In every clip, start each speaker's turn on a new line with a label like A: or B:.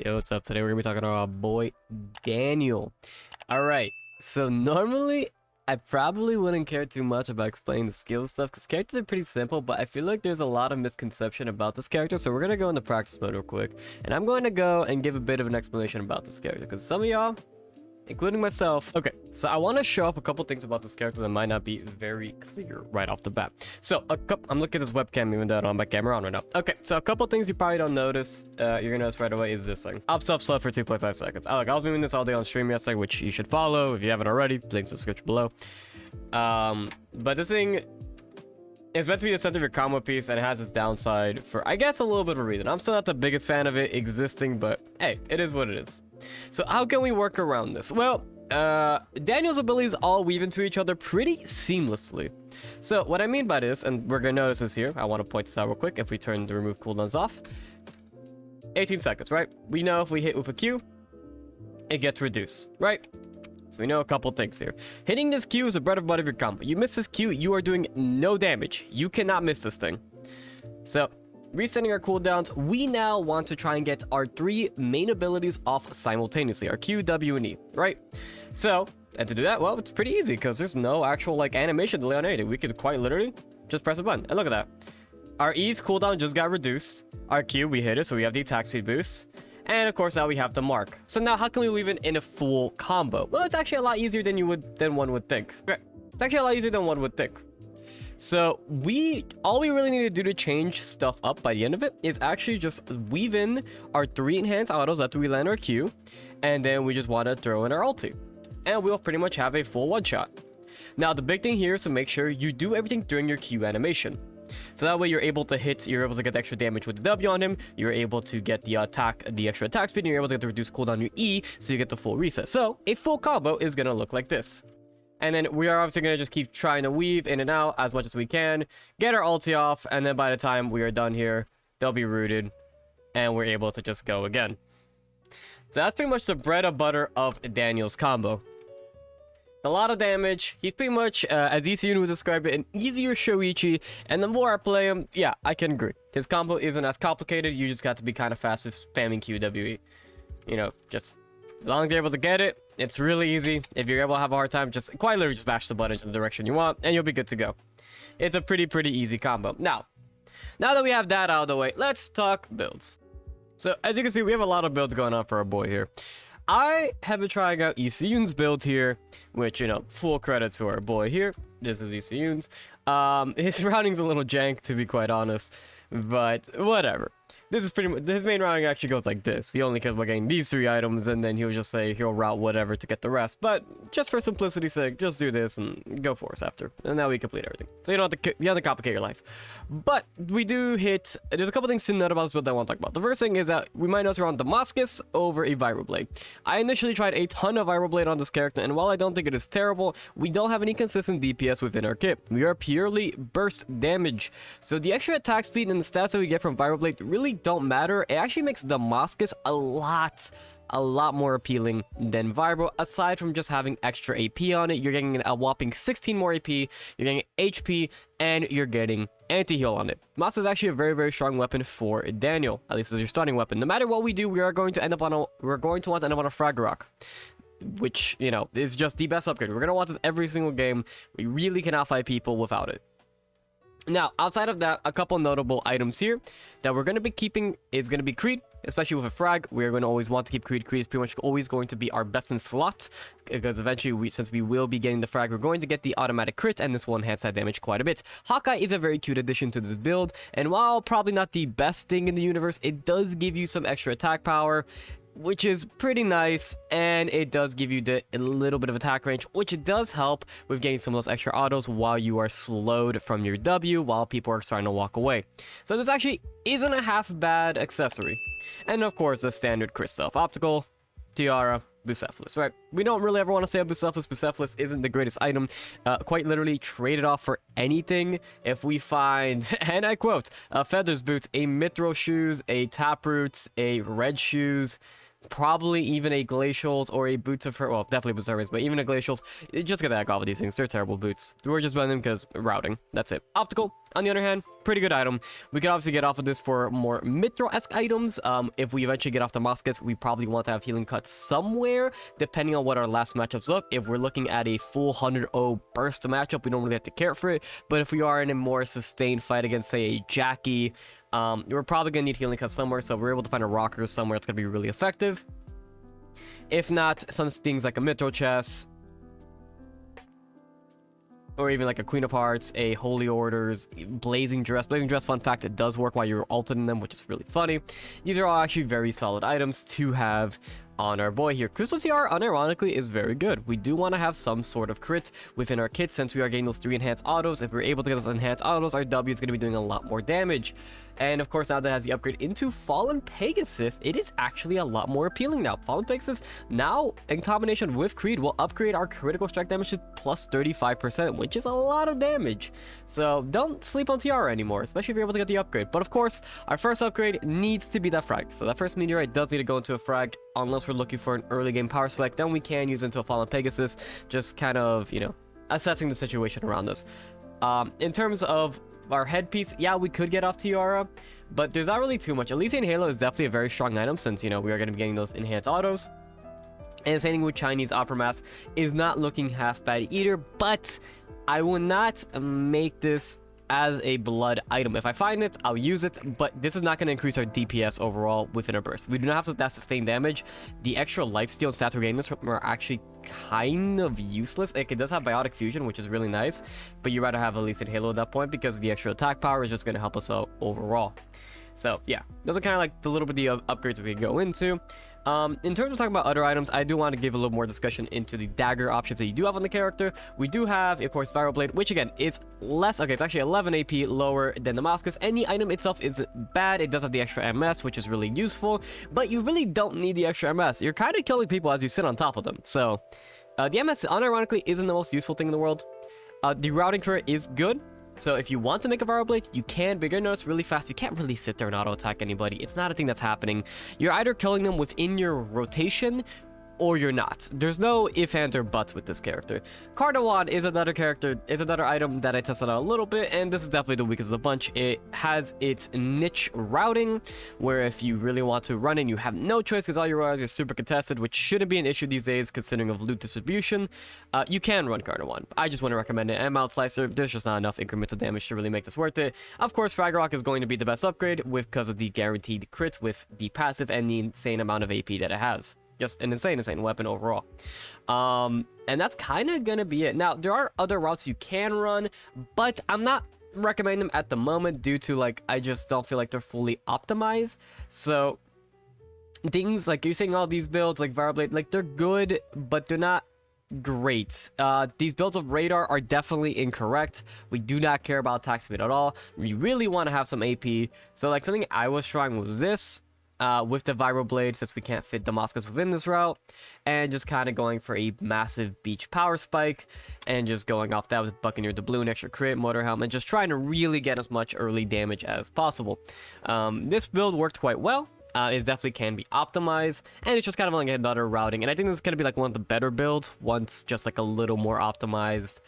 A: Yo, what's up? Today we're gonna be talking about our boy Daniel. Alright, so normally I probably wouldn't care too much about explaining the skill stuff because characters are pretty simple, but I feel like there's a lot of misconception about this character, so we're gonna go into practice mode real quick. And I'm going to go and give a bit of an explanation about this character because some of y'all, including myself. Okay, so I want to show up a couple things about this character that might not be very clear right off the bat. So I'm looking at this webcam even though I don't have my camera on right now. Okay, so a couple things you probably don't notice, you're gonna notice right away is this thing. Up self for 2.5 seconds. I was moving this all day on stream yesterday, which you should follow if you haven't already. Links in the description below. But this thing is meant to be the center of your combo piece, and it has its downside for, I guess, a little bit of a reason. I'm still not the biggest fan of it existing, but hey, it is what it is. So how can we work around this? Well, Daniel's abilities all weave into each other pretty seamlessly. So what I mean by this, and we're gonna notice this here, I want to point this out real quick. If we turn the remove cooldowns off, 18 seconds, right? We know if we hit with a Q, it gets reduced, right? So we know a couple things here. Hitting this Q is the bread and butter of your combo. You miss this Q, you are doing no damage. You cannot miss this thing. So resetting our cooldowns, we now want to try and get our three main abilities off simultaneously, our Q, W, and E, right? So, and to do that, well, it's pretty easy because there's no actual like animation delay on anything. We could quite literally just press a button, and look at that. Our E's cooldown just got reduced. Our Q, we hit it, so we have the attack speed boost. And of course, now we have the mark. So now how can we weave it in a full combo? Well, it's actually a lot easier than one would think. Okay. It's actually a lot easier than one would think. So all we really need to do to change stuff up by the end of it is actually just weave in our three enhanced autos after we land our Q, and then we just want to throw in our ulti, and we'll pretty much have a full one-shot. Now the big thing here is to make sure you do everything during your Q animation. So that way you're able to get the extra damage with the W on him, you're able to get the extra attack speed, and you're able to get the reduced cooldown on your E, so you get the full reset. So a full combo is going to look like this. And then we are obviously going to just keep trying to weave in and out as much as we can, get our ulti off, and then by the time we are done here, they'll be rooted, and we're able to just go again. So that's pretty much the bread and butter of Daniel's combo. A lot of damage. He's pretty much, as ECU would describe it, an easier Shoichi, and the more I play him, yeah, I can agree. His combo isn't as complicated, you just got to be kind of fast with spamming QWE. You know, just as long as you're able to get it, it's really easy. If you're able to have a hard time, just quite literally just mash the buttons in the direction you want, and you'll be good to go. It's a pretty easy combo. Now that we have that out of the way, let's talk builds. So, as you can see, we have a lot of builds going on for our boy here. I have been trying out ECU's build here, which, you know, full credit to our boy here. This is ECU's. His routing's a little jank, to be quite honest, but whatever. This is pretty much, his main routing actually goes like this. He only cares about getting these three items, and then he'll just say he'll route whatever to get the rest. But just for simplicity's sake, just do this and go force after. And now we complete everything. So you don't have to complicate your life. But we do hit, there's a couple things to note about this build that I want to talk about. The first thing is that we might notice we're on Damascus over a Vibroblade. I initially tried a ton of Vibroblade on this character, and while I don't think it is terrible, we don't have any consistent DPS within our kit. We are purely burst damage. So the extra attack speed and the stats that we get from Vibroblade really don't matter. It actually makes Damascus a lot more appealing than Vibro, aside from just having extra AP on it. You're getting a whopping 16 more AP, you're getting HP, and you're getting anti-heal on it. Damascus is actually a very strong weapon for Daniel, at least as your starting weapon. No matter what we do, we're going to want to end up on a Frag Rock, which, you know, is just the best upgrade. We're going to want this every single game. We really cannot fight people without it. Now, outside of that, a couple notable items here that we're going to be keeping is going to be Creed, especially with a frag. We're going to always want to keep Creed. Creed is pretty much always going to be our best in slot, because eventually, since we will be getting the frag, we're going to get the automatic crit, and this will enhance that damage quite a bit. Hawkeye is a very cute addition to this build, and while probably not the best thing in the universe, it does give you some extra attack power, which is pretty nice, and it does give you a little bit of attack range, which it does help with getting some of those extra autos while you are slowed from your W, while people are starting to walk away. So this actually isn't a half bad accessory. And of course, the standard crit stuff. Optical, Tiara, Bucephalus, right? We don't really ever want to say Bucephalus. Bucephalus isn't the greatest item. Quite literally, trade it off for anything if we find, and I quote, Feathers Boots, a Mithril Shoes, a Taproots, a Red Shoes, Probably even a Glacials or a Boots of Her. Well, definitely Boots of Hermes, but even a Glacials. Just get the heck off of these things. They're terrible boots. We're just buying them because routing. That's it. Optical, on the other hand, pretty good item. We could obviously get off of this for more Mithril-esque items. If we eventually get off the Moskets, we probably want to have healing cut somewhere, depending on what our last matchups look. If we're looking at a full 100-0 burst matchup, we don't really have to care for it. But if we are in a more sustained fight against, say, a Jackie, we're probably going to need healing cut somewhere, so if we're able to find a rocker somewhere, it's going to be really effective. If not, some things like a Mithril chest, or even like a Queen of Hearts, a Holy Orders, Blazing Dress. Blazing Dress, fun fact, it does work while you're ulting them, which is really funny. These are all actually very solid items to have on our boy here. Crystal TR, unironically, is very good. We do want to have some sort of crit within our kit since we are getting those 3 enhanced autos. If we're able to get those enhanced autos, our W is going to be doing a lot more damage. And of course, now that it has the upgrade into Fallen Pegasus, it is actually a lot more appealing now. Fallen Pegasus, now in combination with Creed, will upgrade our critical strike damage to plus 35%, which is a lot of damage. So don't sleep on TR anymore, especially if you're able to get the upgrade. But of course, our first upgrade needs to be that frag. So that first meteorite does need to go into a frag, unless we're looking for an early game power spike. Then we can use it into a Fallen Pegasus, just kind of, you know, assessing the situation around us. In terms of our headpiece, yeah, we could get off Tiara, but there's not really too much. Elysian Halo is definitely a very strong item since, you know, we are going to be getting those enhanced autos. And same thing with Chinese Opera Mask is not looking half bad either, but I will not make this as a blood item. If I find it, I'll use it, but this is not going to increase our DPS overall within a burst. We do not have that sustained damage. The extra lifesteal and stats we're getting this from are actually kind of useless. Like, it does have Biotic Fusion, which is really nice, but you'd rather have Elysian Halo at that point because the extra attack power is just going to help us out overall. So yeah, those are kind of like the little bit of upgrades we can go into. In terms of talking about other items, I do want to give a little more discussion into the dagger options that you do have on the character. We do have, of course, Viral Blade, which again is less, okay, it's actually 11 AP lower than the Damascus, and the item itself isn't bad. It does have the extra MS, which is really useful, but you really don't need the extra MS. You're kind of killing people as you sit on top of them. So the MS, unironically, isn't the most useful thing in the world. The routing for it is good. So if you want to make a Viral Blade, you can, but you're gonna notice really fast, you can't really sit there and auto-attack anybody. It's not a thing that's happening. You're either killing them within your rotation, or you're not. There's no if, and, or buts with this character. Cardawan is another item that I tested out a little bit, and this is definitely the weakest of the bunch. It has its niche routing, where if you really want to run in, you have no choice because all your royals are super contested, which shouldn't be an issue these days considering of loot distribution. You can run Cardawan. I just want to recommend it. And Mount Slicer, there's just not enough increments of damage to really make this worth it. Of course, Fragrock is going to be the best upgrade because of the guaranteed crit with the passive and the insane amount of AP that it has. Just an insane weapon overall. And that's kind of gonna be it. Now, there are other routes you can run, but I'm not recommending them at the moment due to, like, I just don't feel like they're fully optimized. So things like you're saying, all these builds like Viral Blade, like, they're good, but they're not great. These builds of Radar are definitely incorrect. We do not care about attack speed at all. We really want to have some AP. So like something I was trying was this. With the Viral Blade, since we can't fit Damascus within this route, and just kind of going for a massive beach power spike, and just going off that with Buccaneer Doubloon, extra crit, Motor Helmet, just trying to really get as much early damage as possible. This build worked quite well. It definitely can be optimized, and it's just kind of like another routing, and I think this is going to be like one of the better builds once just like a little more optimized.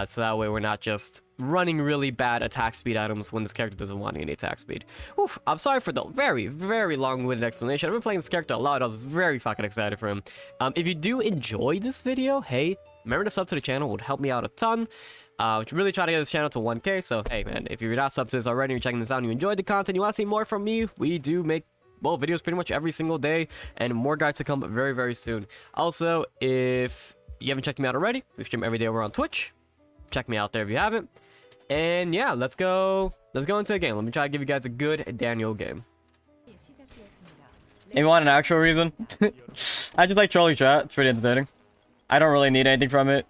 A: So that way we're not just running really bad attack speed items when this character doesn't want any attack speed. Oof, I'm sorry for the very, very long-winded explanation. I've been playing this character a lot. I was very fucking excited for him. If you do enjoy this video, hey, remember to sub to the channel. It would help me out a ton. Really trying to get this channel to 1K. So, hey, man, if you're not subbed to this already, you're checking this out, and you enjoyed the content, you want to see more from me, we do make, well, videos pretty much every single day, and more guides to come very, very soon. Also, if you haven't checked me out already, we stream every day over on Twitch. Check me out there if you haven't. And yeah, let's go into the game. Let me try to give you guys a good Daniel game. If you want an actual reason, I just like trolling chat. It's pretty entertaining. I don't really need anything from it.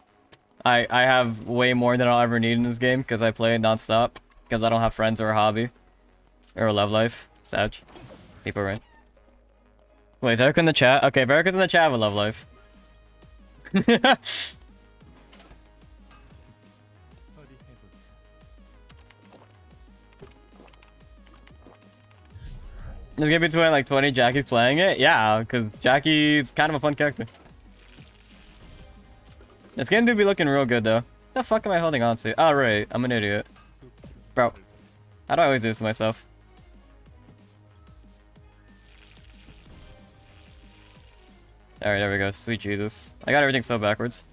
A: I have way more than I'll ever need in this game because I play it non-stop. Because I don't have friends or a hobby. Or a love life. Sag. People, right? Wait, is Erica in the chat? Okay, if Erica's in the chat, I have a love life. There's gonna be like 20 Jackies playing it? Yeah, because Jackie's kind of a fun character. This game do be looking real good though. What the fuck am I holding on to? Oh right, I'm an idiot. Bro, how do I always do this to myself? Alright, there we go. Sweet Jesus. I got everything so backwards.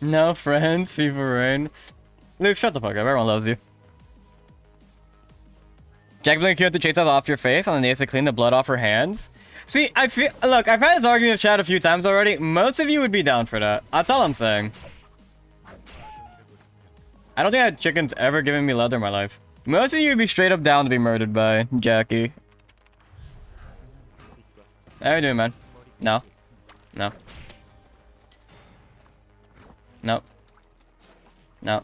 A: No friends, FIFA rain. Luke, shut the fuck up. Everyone loves you. Jack Blink, you have to chase that off your face on the knees to clean the blood off her hands. See, I feel. Look, I've had this argument with chat a few times already. Most of you would be down for that. That's all I'm saying. I don't think that chicken's ever given me leather in my life. Most of you would be straight up down to be murdered by Jackie. How you doing, man? No. No. No. No.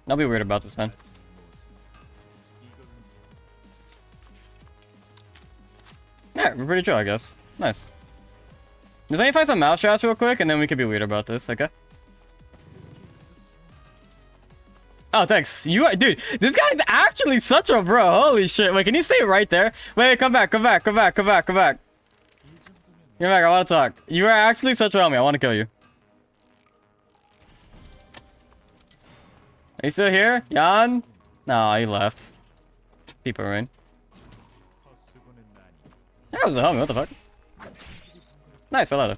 A: Don't be weird about this, man. Yeah, we're pretty chill, I guess. Nice. Does anyone find some mouse traps real quick, and then we could be weird about this, okay? Oh, thanks. You are, dude, this guy's actually such a bro. Holy shit. Wait, can you stay right there? Wait, come back, come back, come back, come back, come back. Come back, I want to talk. You are actually such a homie. I want to kill you. Are you still here? Jan? No, he left. People are in. That was the homie, what the fuck? Nice, fell out of.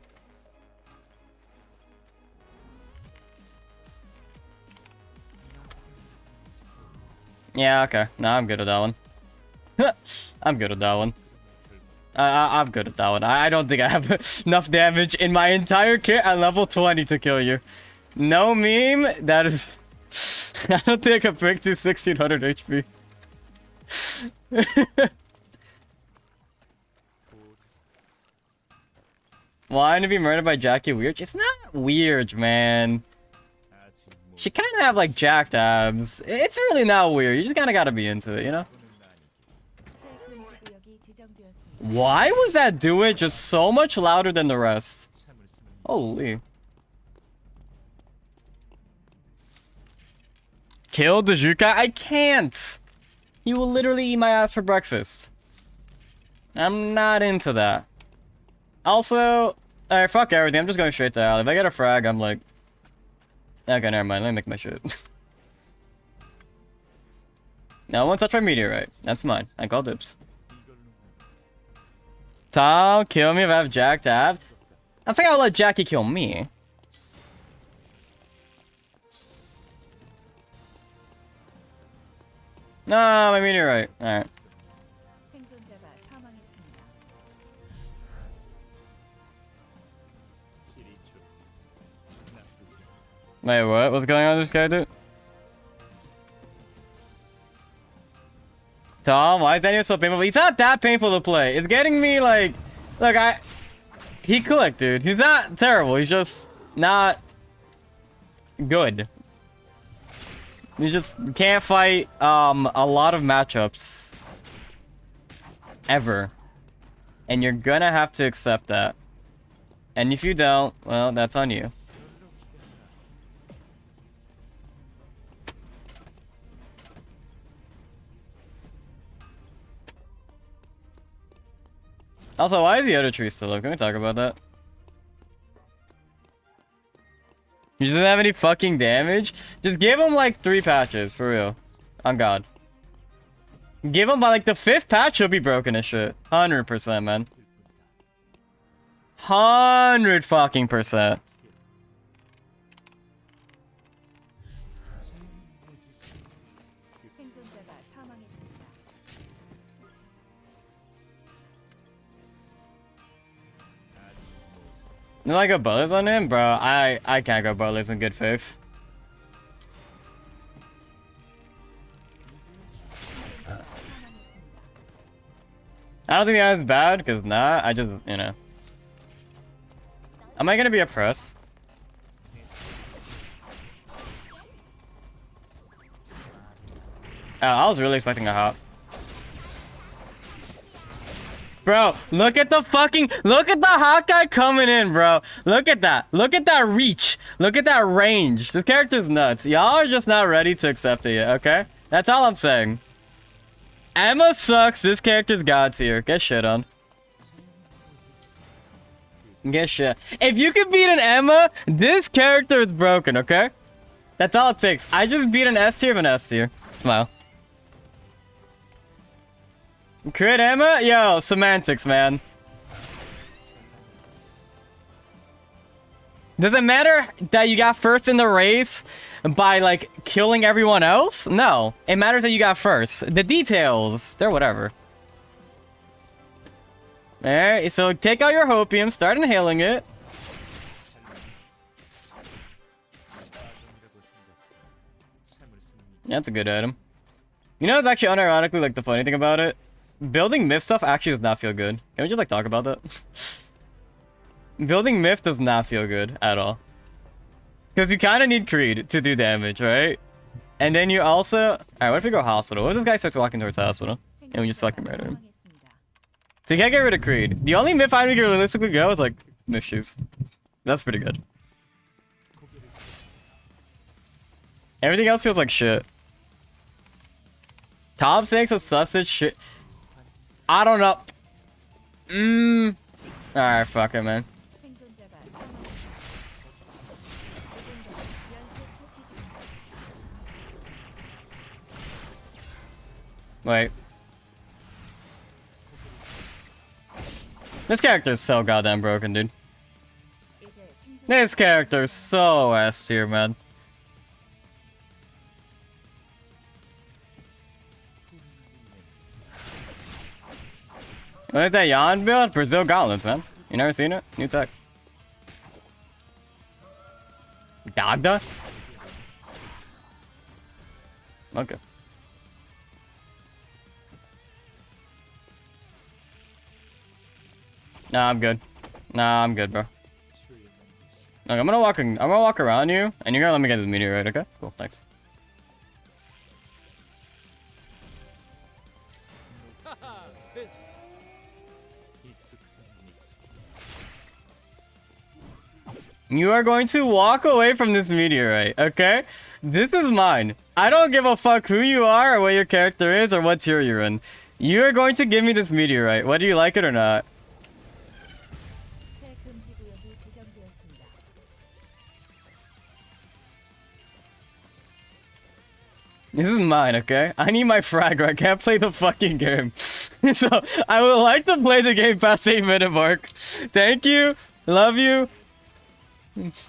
A: Yeah, okay. No, I'm good at that one. I'm good at that one. I'm good at that one. I don't think I have enough damage in my entire kit at level 20 to kill you. No meme, that is... I don't think I can break to 1600 HP. Wanting to be murdered by Jackie weird? It's not weird, man. She kind of have like jacked abs. It's really not weird. You just kind of gotta be into it, you know? Why was that duet just so much louder than the rest? Holy. Kill Dajuka? I can't! He will literally eat my ass for breakfast. I'm not into that. Also, alright, fuck everything. I'm just going straight to alley. If I get a frag, I'm like... Okay, never mind. Let me make my shit. No one touch my meteorite. That's mine. I call dibs. Tom, kill me if I have jacked ab. I'm saying I'll let Jackie kill me. No, my meteorite. Alright. Wait, what? What's going on with this guy, dude? Tom, why is that even so painful? He's not that painful to play. It's getting me, like... Look, he clicked, dude. He's not terrible. He's just not good. You just can't fight a lot of matchups. Ever. And you're gonna have to accept that. And if you don't, well, that's on you. Also, why is the other tree still up? Can we talk about that? He doesn't have any fucking damage? Just give him like 3 patches, for real. On God. Give him by like the 5th patch, he'll be broken as shit. 100%, man. 100 fucking %. You like go butlers on him? Bro, I can't go butlers in good faith. I don't think that is bad, because nah, I just, you know. Am I gonna be a press? Oh, I was really expecting a hop. Bro, look at the Hawkeye coming in, bro. Look at that. Look at that reach. Look at that range. This character's nuts. Y'all are just not ready to accept it yet, okay? That's all I'm saying. Emma sucks. This character's god tier. Get shit on. Get shit. If you can beat an Emma, this character is broken, okay? That's all it takes. I just beat an S tier of an S tier. Smile. Crit Emma? Yo, semantics, man. Does it matter that you got first in the race by, like, killing everyone else? No. It matters that you got first. The details, they're whatever. Alright, so take out your hopium, start inhaling it. That's a good item. You know, it's actually unironically, like, the funny thing about it? Building myth stuff actually does not feel good. Can we just, like, talk about that? Building myth does not feel good at all. Because you kind of need Creed to do damage, right? And then you also... Alright, what if we go hospital? What if this guy starts walking towards hospital? And we just fucking murder him? So you can't get rid of Creed. The only myth item you can realistically go is, like, myth shoes. That's pretty good. Everything else feels like shit. Top 6 of sausage shit. I don't know. Alright, fuck it, man. Wait. This character is so goddamn broken, dude. This character is so S tier, man. What is that Yawn build? Brazil Gauntlets, man. You never seen it? New tech. Dagda? Okay. Nah, I'm good. Nah, I'm good, bro. Look, I'm gonna walk around you, and you're gonna let me get this meteorite, okay? Cool, thanks. You are going to walk away from this meteorite, okay? This is mine. I don't give a fuck who you are, or what your character is, or what tier you're in. You are going to give me this meteorite, whether you like it or not. This is mine, okay? I need my frag or I can't play the fucking game. So, I would like to play the game past 8-minute mark. Thank you. Love you.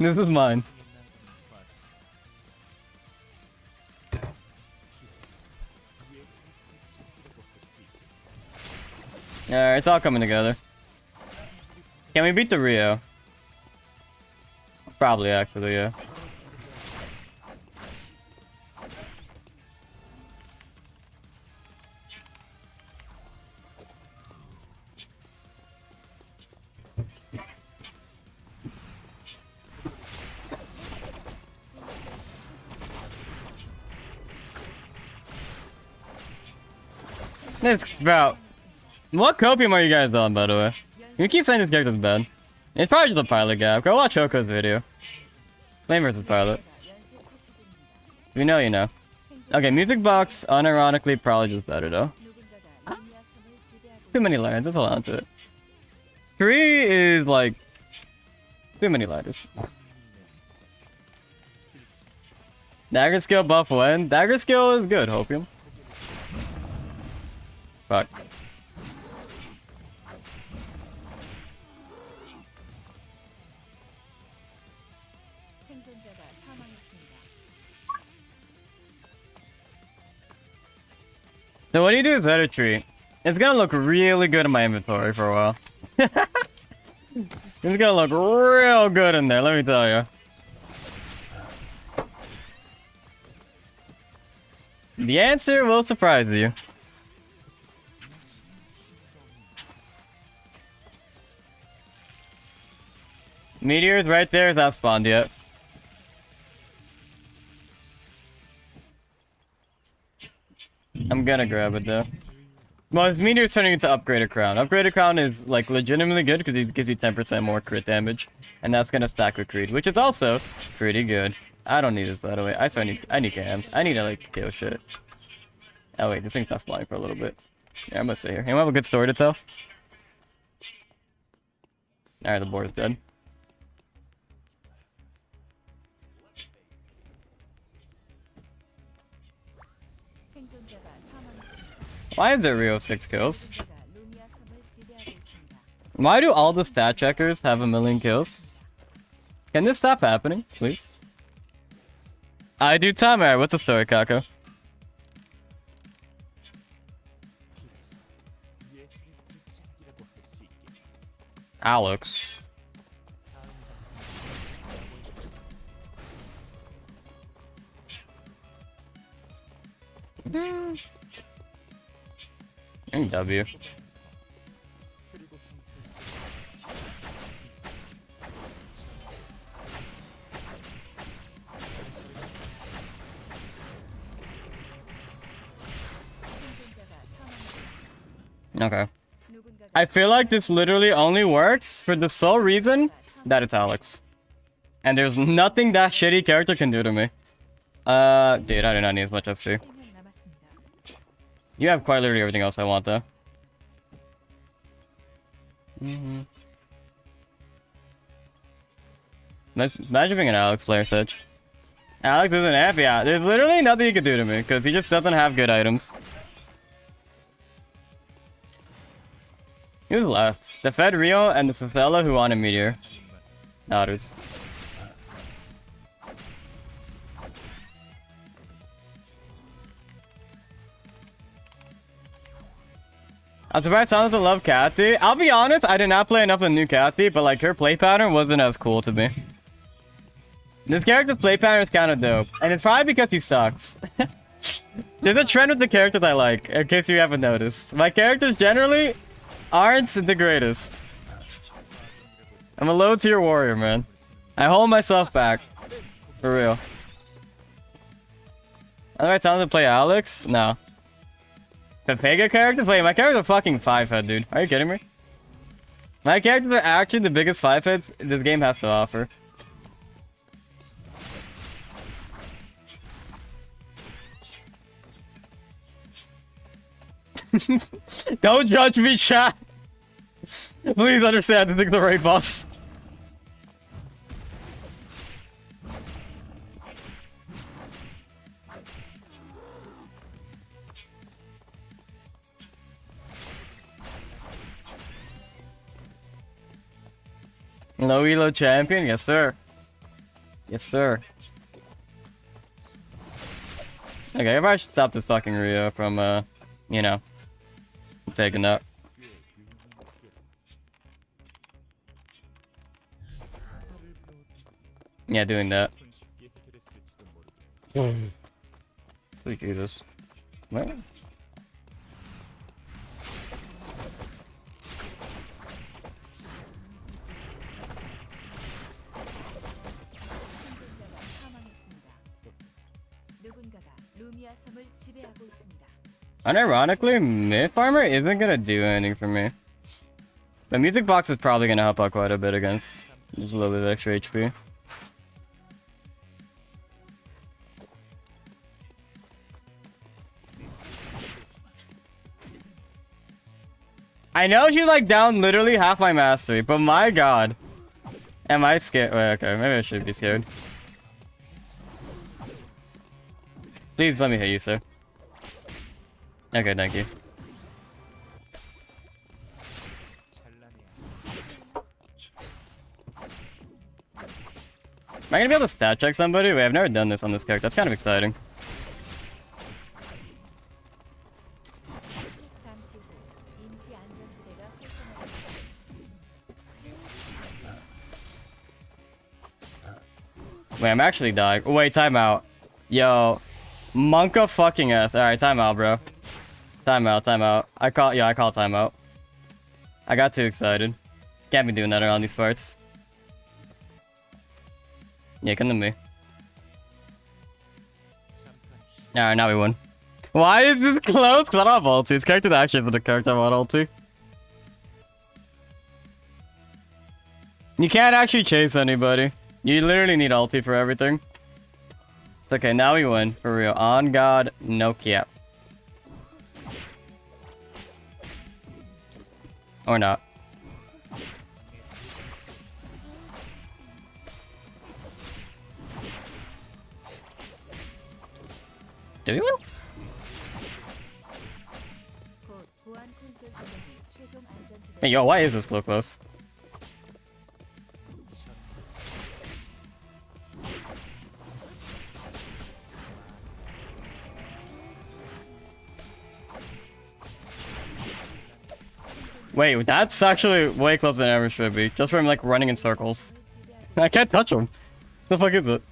A: This is mine. Alright, it's all coming together. Can we beat the Rio? Probably, actually, yeah. This, bro. What copium are you guys on, by the way? You keep saying this character's bad. It's probably just a pilot gap. Go watch Choco's video. Flame versus pilot. If you know, you know. Okay, music box, unironically, probably just better, though. Too many lines, let's hold on to it. 3 is, like... too many lighters. Dagger skill buff when? Dagger skill is good, Hopium. Fuck. So what do you do is Hereditary? It's gonna look really good in my inventory for a while. It's gonna look real good in there, let me tell you. The answer will surprise you. Meteor's right there, it's not spawned yet. I'm gonna grab it though. Well, his meteor's turning into upgraded crown. Upgraded crown is like legitimately good because it gives you 10% more crit damage, and that's gonna stack with Creed, which is also pretty good. I don't need this, by the way. I need cams. I need to like kill shit. Oh wait, this thing's not spawning for a little bit. Yeah, I'm gonna sit here. Anyone have a good story to tell? Alright, the board is dead. Why is there Rio 6 kills? Why do all the stat checkers have 1,000,000 kills? Can this stop happening, please? I do time. Alright, what's the story, Kako? Alex. W. Okay. I feel like this literally only works for the sole reason that it's Alex. And there's nothing that shitty character can do to me. Dude, I do not need as much SP. You have quite literally everything else I want, though. Imagine being an Alex player, Sedge. Alex isn't F, yeah. There's literally nothing you can do to me, because he just doesn't have good items. Who's left? The Fed Rio and the Cicella who wanted Meteor. Otters. I'm surprised Silence doesn't love Cathy. I'll be honest, I did not play enough of the new Cathy, but like her play pattern wasn't as cool to me. This character's play pattern is kind of dope, and it's probably because he sucks. There's a trend with the characters I like, in case you haven't noticed. My characters generally aren't the greatest. I'm a low tier warrior, man. I hold myself back. For real. Alright, time to play Alex? No. Pepega characters? Wait, my character's a fucking 5-head, dude. Are you kidding me? My characters are actually the biggest 5-heads this game has to offer. Don't judge me, chat! Please understand, this is the raid boss. Low elo champion? Yes, sir. Yes, sir. Okay, I should stop this fucking Rio from, you know, taking up. Yeah, doing that. Sweet Jesus. What? Unironically, Myth Armor isn't gonna do anything for me. The music box is probably gonna help out quite a bit against just a little bit of extra HP. I know she's like down literally half my mastery, but my god. Am I scared? Wait, okay, maybe I should be scared. Please let me hit you, sir. Okay, thank you. Am I gonna be able to stat check somebody? Wait, I've never done this on this character. That's kind of exciting. Wait, I'm actually dying. Oh, wait, timeout. Yo, Monka fucking ass. Alright, timeout, bro. Timeout, timeout. I call timeout. I got too excited. Can't be doing that around these parts. Yeah, come to me. Alright, now we won. Why is this close? Because I don't have ulti. This character actually isn't a character I want ulti. You can't actually chase anybody. You literally need ulti for everything. It's okay, now we win. For real. On God, no cap. Or not. Did we win? Hey, yo, why is this so close? Wait, that's actually way closer than it ever should be. Just from like running in circles. I can't touch him. The fuck is it?